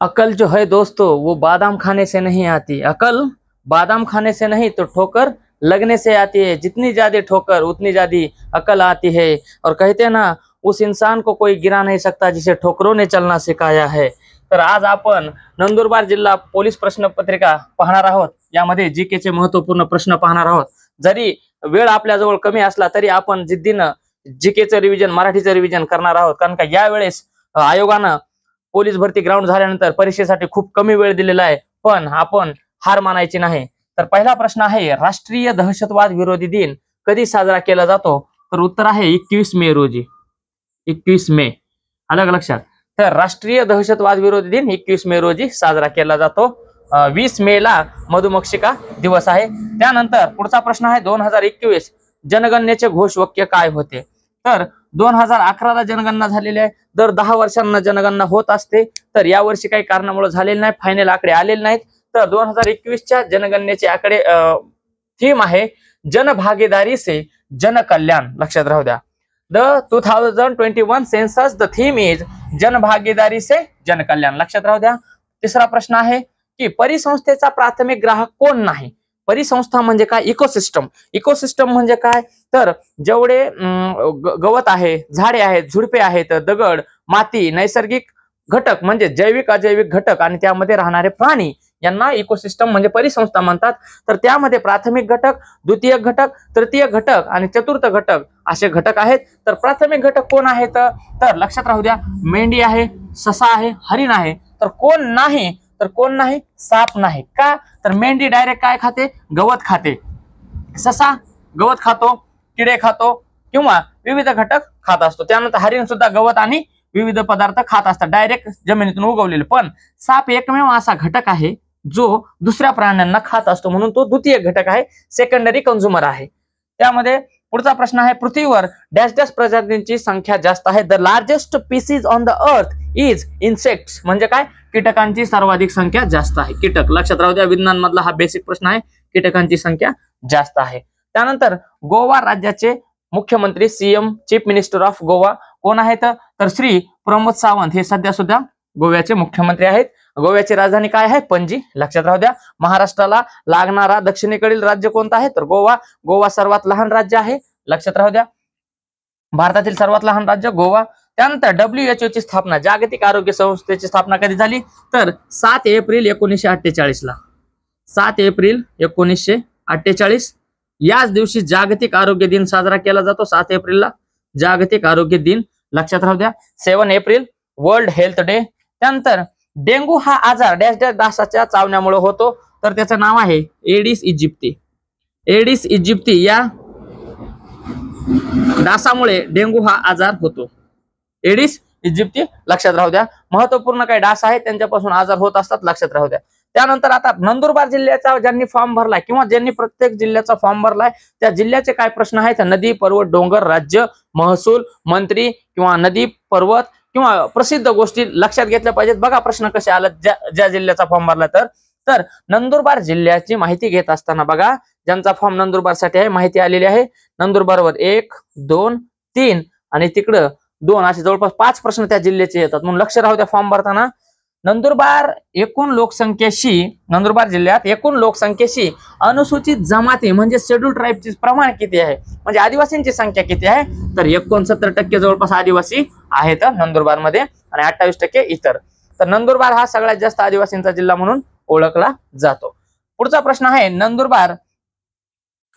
अकल जो है दोस्तों वो बादाम खाने से नहीं आती। अकल बादाम खाने से नहीं तो ठोकर लगने से आती है। जितनी ज्यादा ठोकर उतनी ज्यादा अकल आती है। और कहते हैं ना, उस इंसान को कोई गिरा नहीं सकता जिसे ठोकरों ने चलना सिखाया है। तर आज आपण नंदुरबार जिल्हा पोलीस प्रश्न पत्रिका पाहणार आहोत। यामध्ये जीके चे महत्त्वपूर्ण प्रश्न पाहणार आहोत। जरी वेळ आपल्याजवळ कमी असला तरी आपण जिद्दीनं जीकेचं रिव्हिजन, मराठीचं रिव्हिजन करणार आहोत। कारण का यावेळेस आयोगानं पोलीस भरती ग्राउंड झाल्यानंतर परीक्षेसाठी खूप कमी वेळ दिलेला आहे, पण आपण हार मानायची नाही। तर पहिला प्रश्न आहे, राष्ट्रीय दहशतवाद विरोधी दिन कधी साजरा केला जातो? तर उत्तर आहे 21 मे रोजी। 21 मे अलग लक्षात। तर राष्ट्रीय दहशतवाद विरोधी दिन 21 मे रोजी साजरा केला जातो। 20 मे ला मधुमक्षिका दिवस आहे। त्यानंतर पुढचा प्रश्न आहे, 2021 जनगणनेचे घोषवाक्य काय होते? तर 2011ला जनगणना झालेली आहे। दर 10 वर्षांना जनगणना होत असते। तर यावर्षी काही कारणामुळे झालेले नाही, फायनल आकडे आलेले नाहीत। तर 2021च्या जनगणनेचे आकडे थीम आहे जनभागीदारी से जनकल्याण। लक्षात राहू द्या। The 2021 census the theme is जनभागीदारी से जनकल्याण। लक्षात राहू द्या। तिसरा प्रश्न आहे की परिसंस्थेचा प्राथमिक ग्राहक कोण नाही? परिसंस्था म्हणजे काय? इकोसिस्टम। इकोसिस्टम म्हणजे काय? तर जेवढे गवत आहे, झाडे आहेत, झुडपे आहेत, दगड, माती, नैसर्गिक घटक म्हणजे जैविक अजैविक घटक आणि त्यामध्ये राहणारे प्राणी यांना इकोसिस्टम म्हणजे परिसंस्था म्हणतात। तर त्यामध्ये प्राथमिक घटक, द्वितीय घटक, तृतीय घटक आणि चतुर्थ घटक असे घटक आहेत। तर प्राथमिक घटक कोण आहेत? तर लक्षात राहू द्या, मेंढी आहे, ससा आहे, हरिण आहे। तर कोण नाही? तर कोण नाही? साप नाही। का? तर मेंढी डायरेक्ट काय खाते? गवत खाते। ससा गवत खातो, किडे खातो किंवा विविध घटक खात असतो। त्यानंतर हरिण सुद्धा गवत आणि विविध पदार्थ खात असतात, डायरेक्ट जमिनीतून उगवलेले। पण साप एकमेव असा घटक आहे जो दुसऱ्या प्राण्यांना खात असतो, म्हणून तो द्वितीय घटक आहे, सेकंडरी कंझ्युमर आहे। त्यामध्ये पुढचा प्रश्न आहे, पृथ्वीवर डॅश डॅश प्रजातींची संख्या जास्त आहे? The largest species on the earth is insects. म्हणजे काय? कीटकांची सर्वाधिक संख्या जास्त आहे। कीटक लक्षात राहू द्या, विज्ञान मधला हा बेसिक प्रश्न आहे। कीटकांची संख्या जास्त आहे। त्यानंतर गोवा राज्याचे मुख्यमंत्री CM chief minister of Goa कोण आहेत? तर श्री प्रमोद सावंत हे सध्या सुद्धा गोव्याचे मुख्यमंत्री आहेत। गोव्याची राजधानी काय आहे? पणजी। लक्षात राहू द्या। महाराष्ट्राला लागणारा दक्षिणेकडील राज्य कोणतं आहे? तर गोवा। गोवा सर्वात लहान राज्य आहे। लक्षात राहू द्या, भारतातील सर्वात लहान राज्य गोवा। त्यानंतर WHO ची स्थापना, जागतिक आरोग्य संस्थेची स्थापना कधी झाली? तर 7 एप्रिल 1948 ला। 7 एप्रिल 1948 याच दिवशी जागतिक आरोग्य दिन साजरा केला जातो। 7 एप्रिलला जागतिक आरोग्य दिन। लक्षात राहू द्या। 7 एप्रिल वर्ल्ड हेल्थ डे। त्यानंतर डेंगू हा आजार डॅश डॅश डासाच्या चावण्यामुळे होतो? तर त्याचं नाव आहे एडिस इजिप्ती। एडिस इजिप्ती या डासामुळे डेंगू हा आजार होतो। एडिस इजिप्ती लक्षात राहू द्या। महत्वपूर्ण काही डास आहेत त्यांच्यापासून आजार होत असतात, लक्षात राहू द्या। त्यानंतर आता नंदुरबार जिल्ह्याचा ज्यांनी फॉर्म भरलाय किंवा ज्यांनी प्रत्येक जिल्ह्याचा फॉर्म भरलाय त्या जिल्ह्याचे काय प्रश्न आहेत? नदी, पर्वत, डोंगर, राज्य, महसूल, मंत्री किंवा नदी, पर्वत किंवा प्रसिद्ध गोष्टी लक्षात घेतल्या पाहिजेत। बघा प्रश्न कसे आले ज्या जिल्ह्याचा फॉर्म भरला तर नंदुरबार जिल्ह्याची माहिती घेत असताना बघा, ज्यांचा फॉर्म नंदुरबार साठी आहे माहिती आलेली आहे। नंदुरबारवर 1, 2, 3 आणि तिकडं 2 असे जवळपास 5 प्रश्न त्या जिल्ह्याचे येतात, म्हणून लक्ष राहू द्या फॉर्म भरताना। नंदुरबार जिल्ह्यात एकूण लोकसंख्येशी अनुसूचित जमाती म्हणजे शेड्यूल ट्राईबचे प्रमाण किती आहे? म्हणजे आदिवासींची संख्या किती आहे? तर 69% जवळपास आदिवासी आहेत नंदुरबार मध्ये आणि 28% इतर। तर नंदुरबार हा सगळ्यात जास्त आदिवासींचा जिल्हा म्हणून ओळखला जातो। पुढचा प्रश्न आहे, नंदुरबार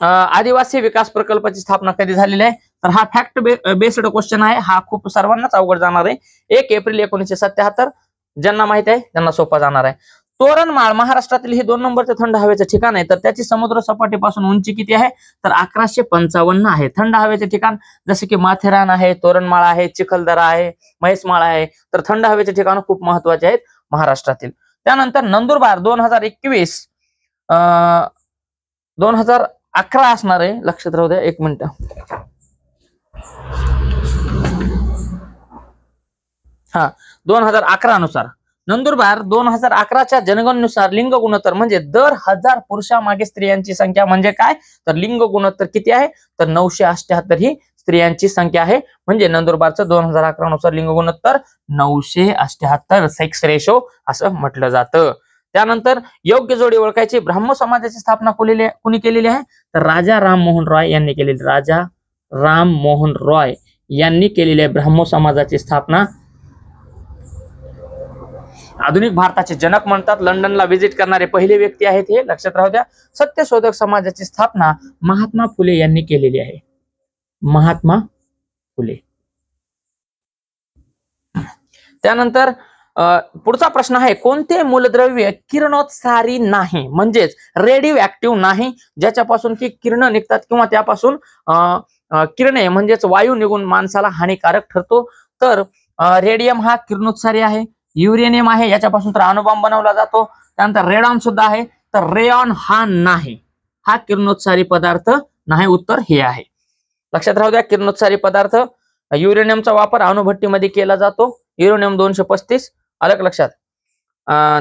आदिवासी विकास प्रकल्पाची स्थापना कधी झालेली आहे? तर हा फॅक्ट बेस्ड क्वेश्चन आहे, हा खूप सर्वांनाच अवघड जाणार आहे। 1 एप्रिल 1977 ज्यांना माहिती आहे त्यांना सोपा जाणार आहे। तोरणमाळ महाराष्ट्रातील हे 2 नंबरचे थंड हवेचे ठिकाण आहे। तर त्याची समुद्र सपाटीपासून उंची किती आहे? तर 1155 आहे। थंड हवेचे ठिकाण जसे की माथेरान आहे, तोरणमाळ आहे, चिखलदरा आहे, महेशमाळ आहे। तर थंड हवेचे ठिकाण खूप महत्वाचे आहेत महाराष्ट्रातील। त्यानंतर नंदुरबार 2011 असणार आहे, लक्षात राहू द्या। 1 मिनिट। हा 2011 नुसार नंदुरबार 2011च्या जनगणनेनुसार लिंग गुणोत्तर म्हणजे दर 1000 पुरुषामागे स्त्रियांची संख्या म्हणजे काय? तर लिंग गुणोत्तर किती आहे? तर 978 ही स्त्रियांची संख्या आहे, म्हणजे नंदुरबारचं 2011 नुसार लिंग गुणोत्तर 978, सेक्स रेशो असं म्हटलं जातं. त्यानंतर योग्य जोडी ओळखायची. ब्राह्मो समाजाची स्थापना कुणी केलेली आहे, तर राजा राममोहन रॉय यांनी केलेली. राजा राममोहन रॉय यांनी केलेली आहे ब्राह्मो समाजाची स्थापना. आधुनिक भारताचे जनक म्हणतात. लंडनला व्हिजिट करणारे पहिले व्यक्ती आहेत हे, लक्षात राहू द्या. सत्यशोधक समाजाची स्थापना महात्मा फुले यांनी केलेली आहे. महात्मा फुले. त्यानंतर पुढचा प्रश्न आहे, कोणते मूलद्रव्य किरणोत्सारी नाही, म्हणजेच रेडिओ ऍक्टिव्ह नाही, ज्याच्यापासून की किरण निघतात किंवा त्यापासून किरणे म्हणजेच वायू निघून माणसाला हानिकारक ठरतो. तर रेडियम हा किरणोत्सारी आहे. युरेनियम आहे, याच्यापासून तर अणुबॉम्ब बनवला जातो. त्यानंतर रेडॉन सुद्धा आहे, तर रेऑन हा नाही, हा किरणोत्सारी पदार्थ नाही. उत्तर हे आहे. लक्षात राहू द्या, किरणोत्सारी पदार्थ. युरेनियमचा वापर अणुभट्टीमध्ये केला जातो. युरेनियम 235 अलग लक्षात.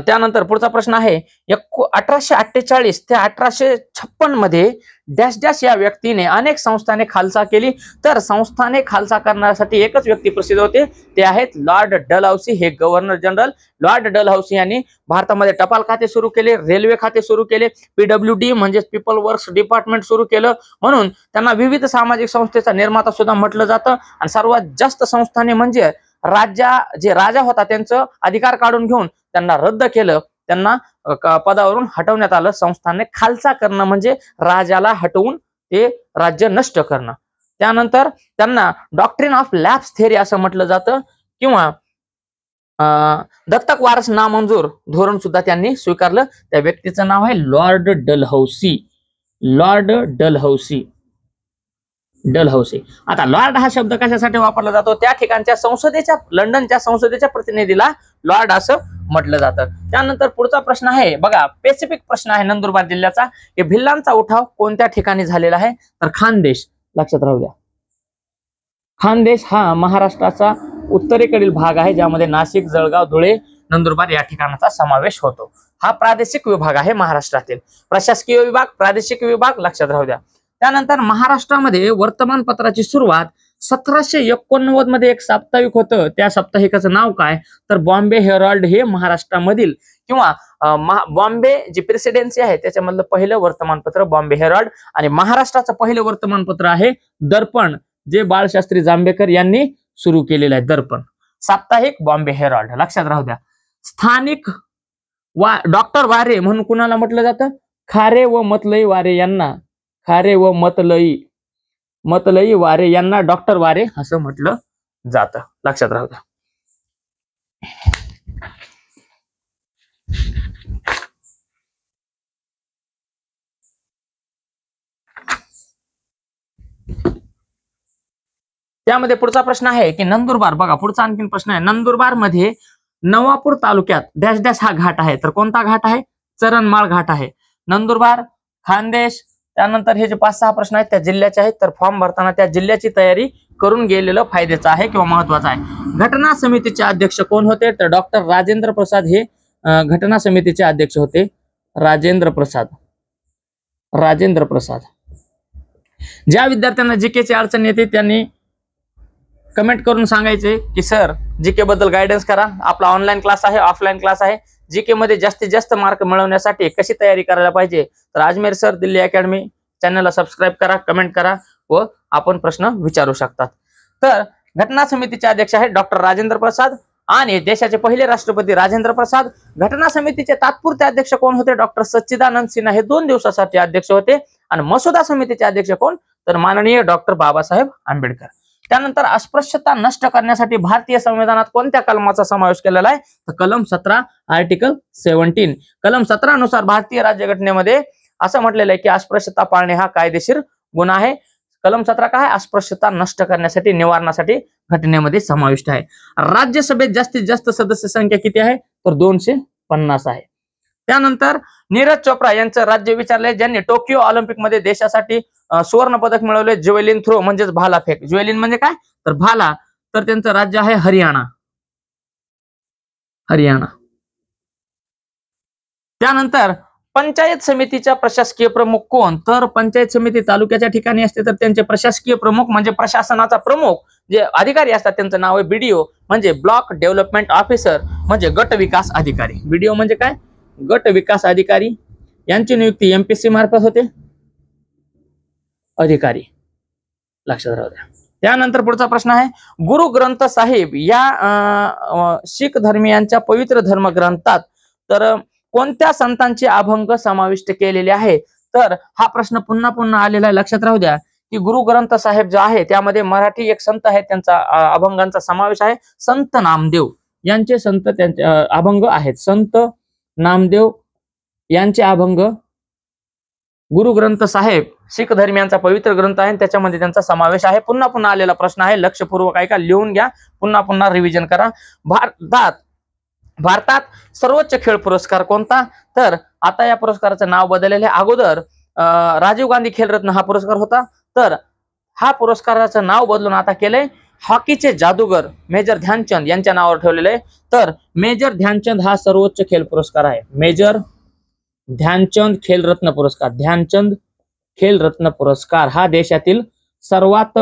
त्यानंतर पुढचा प्रश्न आहे, 1848 ते 1856 मध्ये डॅश डॅश या व्यक्तीने अनेक संस्थाने खालसा केली. तर संस्थाने खालसा करण्यासाठी एकच व्यक्ती प्रसिद्ध होते, ते आहेत लॉर्ड डलहौसी, हे गव्हर्नर जनरल. लॉर्ड डलहौसी यांनी भारतामध्ये टपाल खाते सुरू केले, रेल्वे खाते सुरू केले, PWD म्हणजेच पीपल वर्क्स डिपार्टमेंट सुरू केलं. म्हणून त्यांना विविध सामाजिक संस्थेचा निर्माता सुद्धा म्हटलं जातं. आणि सर्वात जास्त संस्थाने म्हणजे जे राजा होता त्यांचं अधिकार काढून घेऊन त्यांना रद्द केलं, त्यांना पदावरून हटवण्यात आलं. संस्थाने खालसा करणं म्हणजे राजाला हटवून ते राज्य नष्ट करणं. त्यानंतर त्यांना डॉक्ट्रिन ऑफ लॅप्स थेअरी असं म्हटलं जातं, किंवा दत्तक वारस नामंजूर धोरण सुद्धा त्यांनी स्वीकारलं. त्या व्यक्तीचं नाव आहे Lord Dalhousie. Lord Dalhousie. Dalhousie. आता लॉर्ड हा शब्द कशासाठी वापरला जातो, त्या ठिकाणच्या संसदेच्या, लंडनच्या संसदेच्या प्रतिनिधीला लॉर्ड असं म्हटलं जातं. त्यानंतर पुढचा प्रश्न आहे बघा, स्पेसिफिक प्रश्न आहे नंदुरबार जिल्ह्याचा, की भिल्लांचा उठाव कोणत्या ठिकाणी झालेला आहे, तर खानदेश. लक्षात राहू द्या, खानदेश हा महाराष्ट्राचा उत्तरेकडील भाग आहे, ज्यामध्ये नाशिक, जळगाव, धुळे, नंदुरबार या ठिकाणाचा समावेश होतो. हा प्रादेशिक विभाग आहे महाराष्ट्रातील. प्रशासकीय विभाग, प्रादेशिक विभाग, लक्षात राहू द्या. त्यानंतर महाराष्ट्रामध्ये वर्तमानपत्राची सुरुवात 1789 मध्ये एक साप्ताहिक होतं. त्या साप्ताहिकाचं नाव काय, तर बॉम्बे हेराल्ड. हे महाराष्ट्रामधील किंवा बॉम्बे जी प्रेसिडेन्सी आहे त्याच्यामधलं पहिलं वर्तमानपत्र बॉम्बे हेराल्ड. आणि महाराष्ट्राचं पहिलं वर्तमानपत्र आहे दर्पण, जे बाळशास्त्री जांभेकर यांनी सुरू केलेलं आहे. दर्पण साप्ताहिक बॉम्बे हेराल्ड, लक्षात राहू द्या. स्थानिक डॉक्टर वारे म्हणून कुणाला म्हटलं जातं, खारे व मतलई वारे यांना, खारे व मतलई वारे यांना डॉक्टर वारे असं म्हटलं जातं. लक्षात राहू द्या. त्यामध्ये पुढचा प्रश्न आहे की नंदुरबार, बघा पुढचा आणखीन प्रश्न आहे, नंदुरबार मध्ये नवापूर तालुक्यात डॅश डॅश हा घाट आहे, तर कोणता घाट आहे, चरणमाळ घाट आहे. नंदुरबार, खानदेश. त्यानंतर हे जे 5-6 प्रश्न आहेत त्या जिल्ह्याचे आहेत, तर फॉर्म भरताना त्या जिल्ह्याची तयारी करून गेलेलं फायद्याचं आहे किंवा महत्वाचं आहे. घटना समितीचे अध्यक्ष कोण होते, तर डॉक्टर राजेंद्र प्रसाद हे घटना समितीचे अध्यक्ष होते. राजेंद्र प्रसाद. ज्या विद्यार्थ्यांना जीकेची अडचण येते त्यांनी कमेंट करून सांगायचे की सर जीके बद्दल गायडन्स करा. आपला ऑनलाईन क्लास आहे, ऑफलाईन क्लास आहे. जीके मध्ये जास्तीत जास्त मार्क मिळवण्यासाठी कशी तयारी करायला पाहिजे, तर अजमेर सर दिल्ली अकॅडमी चॅनलला सबस्क्राईब करा, कमेंट करा व आपण प्रश्न विचारू शकतात. तर घटना समितीचे अध्यक्ष आहेत डॉक्टर राजेंद्र प्रसाद आणि देशाचे पहिले राष्ट्रपती राजेंद्र प्रसाद. घटना समितीचे तात्पुरते अध्यक्ष कोण होते, डॉक्टर सच्चिदानंद सिन्हा, हे 2 दिवसासाठी अध्यक्ष होते. आणि मसुदा समितीचे अध्यक्ष कोण, तर माननीय डॉक्टर बाबासाहेब आंबेडकर. त्यानंतर अस्पृश्यता नष्ट करण्यासाठी भारतीय संविधानात कोणत्या कलमाचा समावेश केलेला आहे, तर कलम 17 आर्टिकल 17. कलम 17 नुसार भारतीय राज्यघटनेमध्ये असं म्हटलेलं आहे की अस्पृश्यता पाळणे हा कायदेशीर गुन्हा आहे. कलम 17 काय, अस्पृश्यता नष्ट करण्यासाठी, निवारणासाठी घटनेमध्ये समाविष्ट आहे. राज्यसभेत जास्तीत जास्त सदस्य संख्या किती आहे, तर 250 आहे. त्यानंतर नीरज चोप्रा यांचं राज्य विचारलंय, ज्यांनी टोकियो ऑलिम्पिक मध्ये देशासाठी सुवर्ण पदक मिळवले ज्वेलिन थ्रो म्हणजेच भाला फेक. ज्वेलिन म्हणजे काय, तर भाला. तर त्यांचं राज्य आहे हरियाणा. त्यानंतर पंचायत समितीच्या प्रशासकीय प्रमुख कोण? तर पंचायत समिती तालुक्याच्या ठिकाणी असते तर त्यांचे प्रशासकीय प्रमुख म्हणजे प्रशासनाचा प्रमुख जे अधिकारी असतात त्यांचं नाव आहे बीडीओ, म्हणजे ब्लॉक डेव्हलपमेंट ऑफिसर, म्हणजे गट विकास अधिकारी. बीडीओ म्हणजे काय? गट विकास अधिकारी. यांची नियुक्ती एमपीसी मार्फत होते. अधिकारी लक्षात राहू द्या. त्यानंतर पुढचा प्रश्न आहे, गुरु ग्रंथ साहिब या शीख धर्मियांच्या पवित्र धर्मग्रंथात तर कोणत्या संतांचे अभंग समाविष्ट केलेले आहे? तर हा प्रश्न पुन्हा पुन्हा आलेला आहे. लक्षात राहू द्या की गुरु ग्रंथ साहेब जो आहे त्यामध्ये मराठी एक संत आहेत, त्यांचा अभंगांचा समावेश आहे. संत नामदेव यांचे संत त्यांचे अभंग आहेत. संत नामदेव यांचे अभंग गुरु ग्रंथ साहेब शीख धर्मियांचा पवित्र ग्रंथ आहे, त्याच्यामध्ये त्यांचा समावेश आहे. पुन्हा पुन्हा आलेला प्रश्न आहे, लक्षपूर्वक ऐका, लिहून घ्या, पुन्हा पुन्हा रिव्हिजन करा. भारतात सर्वोच्च खेळ पुरस्कार कोणता? तर आता या पुरस्काराचं नाव बदललेले. अगोदर राजीव गांधी खेलरत्न हा पुरस्कार होता, तर हा पुरस्काराचं नाव बदलून आता केलंय हॉकीचे जादूगर मेजर ध्यानचंद यांच्या नावावर ठेवलेले आहे. तर मेजर ध्यानचंद हा सर्वोच्च खेल पुरस्कार आहे. मेजर ध्यानचंद खेलरत्न पुरस्कार, ध्यानचंद खेलरत्न पुरस्कार हा देशातील सर्वात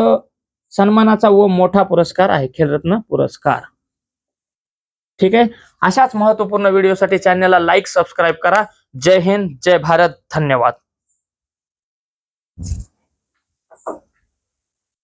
सन्मानाचा व मोठा पुरस्कार आहे, खेलरत्न पुरस्कार. ठीक आहे. अशाच महत्वपूर्ण व्हिडिओसाठी चॅनलला लाईक, सबस्क्राईब करा. जय हिंद, जय भारत, धन्यवाद.